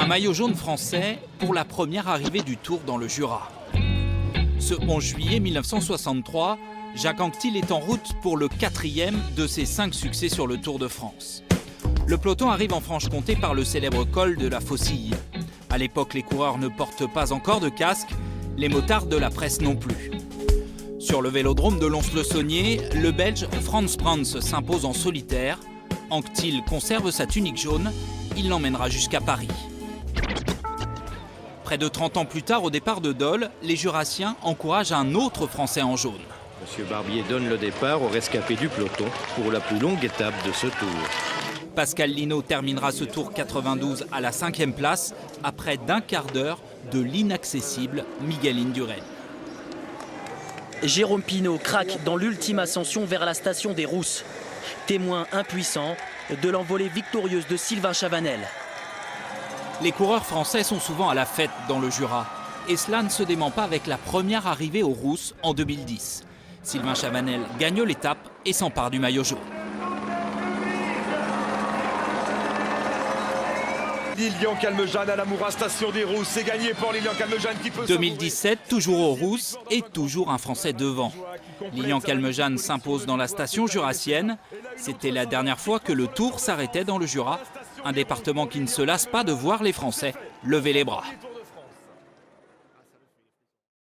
Un maillot jaune français pour la première arrivée du Tour dans le Jura. Ce 11 juillet 1963, Jacques Anquetil est en route pour le 4e de ses 5 succès sur le Tour de France. Le peloton arrive en Franche-Comté par le célèbre col de la Faucille. À l'époque, les coureurs ne portent pas encore de casque, les motards de la presse non plus. Sur le vélodrome de Lons-le-Saunier, le Belge Frans Brans s'impose en solitaire. Anquetil conserve sa tunique jaune, il l'emmènera jusqu'à Paris. Près de 30 ans plus tard, au départ de Dole, les Jurassiens encouragent un autre Français en jaune. Monsieur Barbier donne le départ au rescapé du peloton pour la plus longue étape de ce tour. Pascal Lino terminera ce Tour 92 à la 5e place, à près d'un quart d'heure de l'inaccessible Miguel Indurain. Jérôme Pinault craque dans l'ultime ascension vers la station des Rousses. Témoin impuissant de l'envolée victorieuse de Sylvain Chavanel. Les coureurs français sont souvent à la fête dans le Jura. Et cela ne se dément pas avec la première arrivée aux Rousses en 2010. Sylvain Chavanel gagne l'étape et s'empare du maillot jaune. Lilian Calmejane à la Moura, station des Rousses, c'est gagné pour Lilian Calmejane qui peut 2017, toujours aux Rousses et toujours un Français devant. Lilian Calmejane s'impose dans la station jurassienne. C'était la dernière fois que le Tour s'arrêtait dans le Jura, un département qui ne se lasse pas de voir les Français lever les bras.